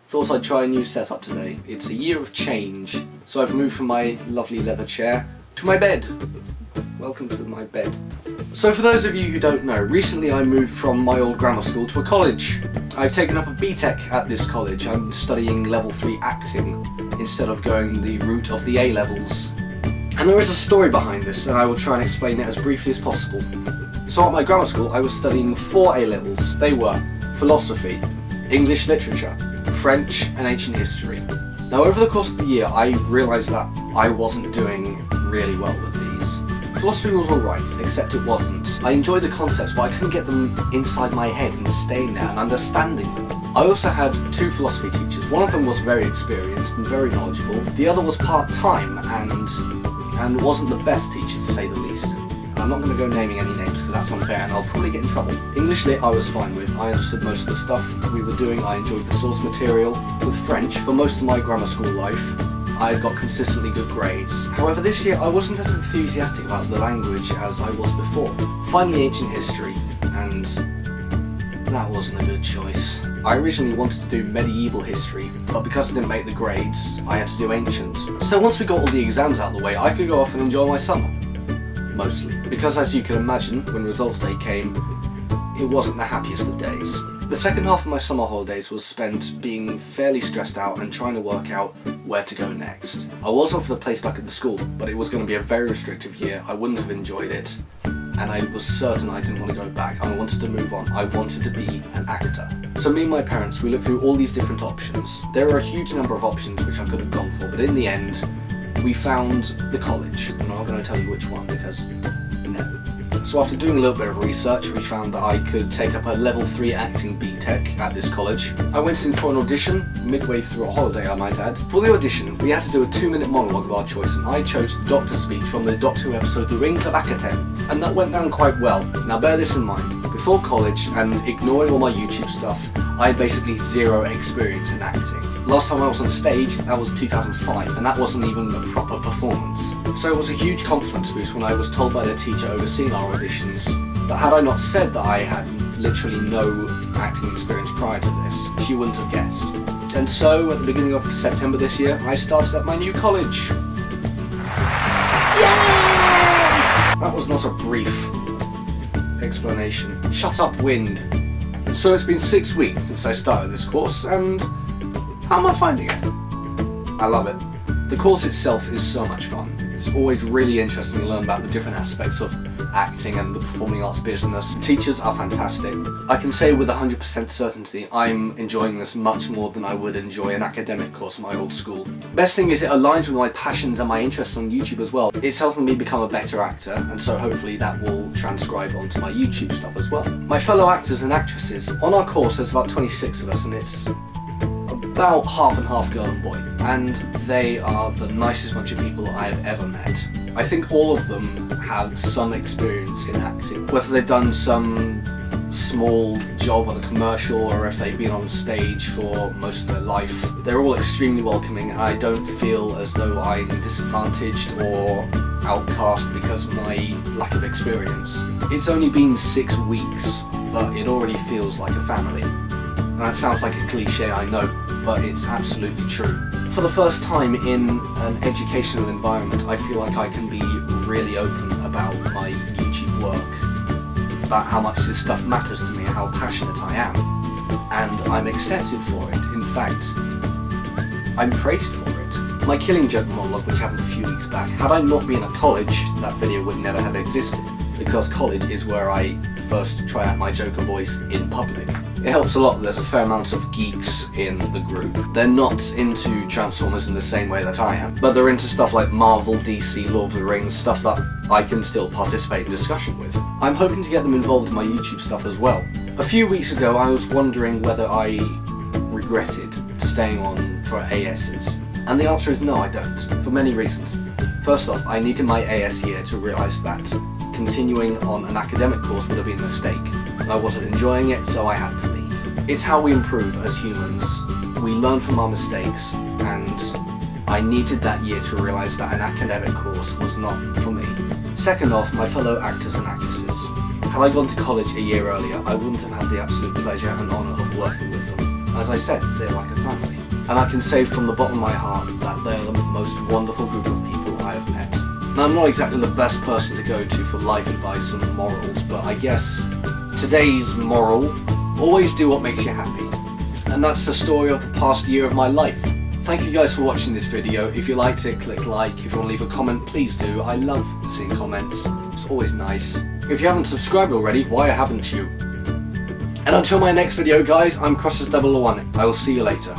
Thought I'd try a new setup today. It's a year of change, so I've moved from my lovely leather chair to my bed. Welcome to my bed. So for those of you who don't know, recently I moved from my old grammar school to a college. I've taken up a BTEC at this college. I'm studying level 3 acting instead of going the route of the A-levels. And there is a story behind this, and I will try and explain it as briefly as possible. So at my grammar school I was studying 4 A-levels. They were philosophy, English literature, French and ancient history. Now over the course of the year I realised that I wasn't doing really well with these. Philosophy was alright, except it wasn't. I enjoyed the concepts, but I couldn't get them inside my head and staying there and understanding them. I also had 2 philosophy teachers. One of them was very experienced and very knowledgeable. The other was part-time and wasn't the best teacher, to say the least. I'm not going to go naming any names because that's unfair and I'll probably get in trouble. English lit I was fine with. I understood most of the stuff we were doing. I enjoyed the source material. With French, for most of my grammar school life, I got consistently good grades. However, this year I wasn't as enthusiastic about the language as I was before. Finally, ancient history, and that wasn't a good choice. I originally wanted to do medieval history, but because I didn't make the grades, I had to do ancient. So once we got all the exams out of the way, I could go off and enjoy my summer. Mostly. Because as you can imagine, when results day came, it wasn't the happiest of days. The second half of my summer holidays was spent being fairly stressed out and trying to work out where to go next. I was offered a place back at the school, but it was going to be a very restrictive year. I wouldn't have enjoyed it, and I was certain I didn't want to go back. I wanted to move on. I wanted to be an actor. So me and my parents, we looked through all these different options. There were a huge number of options which I could have gone for, but in the end, we found the college. I'm not going to tell you which one because no. So after doing a little bit of research, we found that I could take up a level 3 acting BTEC at this college. I went in for an audition, midway through a holiday I might add. For the audition, we had to do a 2-minute monologue of our choice, and I chose the Doctor speech from the Doctor Who episode The Rings of Akaten, and that went down quite well. Now bear this in mind, before college and ignoring all my YouTube stuff, I had basically 0 experience in acting. Last time I was on stage, that was 2005, and that wasn't even a proper performance. So it was a huge confidence boost when I was told by the teacher overseeing our auditions that had I not said that I had literally no acting experience prior to this, she wouldn't have guessed. And so, at the beginning of September this year, I started at my new college. Yay! That was not a brief explanation. Shut up, wind. So it's been 6 weeks since I started this course, and how am I finding it? I love it. The course itself is so much fun. It's always really interesting to learn about the different aspects of acting and the performing arts business. The teachers are fantastic. I can say with 100% certainty I'm enjoying this much more than I would enjoy an academic course at my old school. Best thing is it aligns with my passions and my interests on YouTube as well. It's helping me become a better actor, and so hopefully that will transcribe onto my YouTube stuff as well. My fellow actors and actresses, on our course there's about 26 of us, and it's about half and half girl and boy, and they are the nicest bunch of people I have ever met. I think all of them have some experience in acting, whether they've done some small job on a commercial or if they've been on stage for most of their life. They're all extremely welcoming, and I don't feel as though I'm disadvantaged or outcast because of my lack of experience. It's only been 6 weeks, but it already feels like a family. And that sounds like a cliche, I know, but it's absolutely true. For the first time in an educational environment, I feel like I can be really open about my YouTube work, about how much this stuff matters to me, how passionate I am, and I'm accepted for it. In fact, I'm praised for it. My Killing Joke monologue, which happened a few weeks back, had I not been at college, that video would never have existed, because college is where I first try out my Joker voice in public. It helps a lot that there's a fair amount of geeks in the group. They're not into Transformers in the same way that I am, but they're into stuff like Marvel, DC, Lord of the Rings, stuff that I can still participate in discussion with. I'm hoping to get them involved in my YouTube stuff as well. A few weeks ago I was wondering whether I regretted staying on for ASs, and the answer is no, I don't, for many reasons. First off, I needed my AS year to realise that continuing on an academic course would have been a mistake. I wasn't enjoying it, so I had to leave. It's how we improve as humans. We learn from our mistakes, and I needed that year to realise that an academic course was not for me. Second off, my fellow actors and actresses. Had I gone to college a year earlier, I wouldn't have had the absolute pleasure and honour of working with them. As I said, they're like a family. And I can say from the bottom of my heart that they're the most wonderful group of people I have met. Now, I'm not exactly the best person to go to for life advice and morals, but I guess today's moral: always do what makes you happy. And that's the story of the past year of my life. Thank you guys for watching this video. If you liked it, click like. If you want to leave a comment, please do. I love seeing comments. It's always nice. If you haven't subscribed already, why haven't you? And until my next video, guys, I'm Crosshairs 001. I will see you later.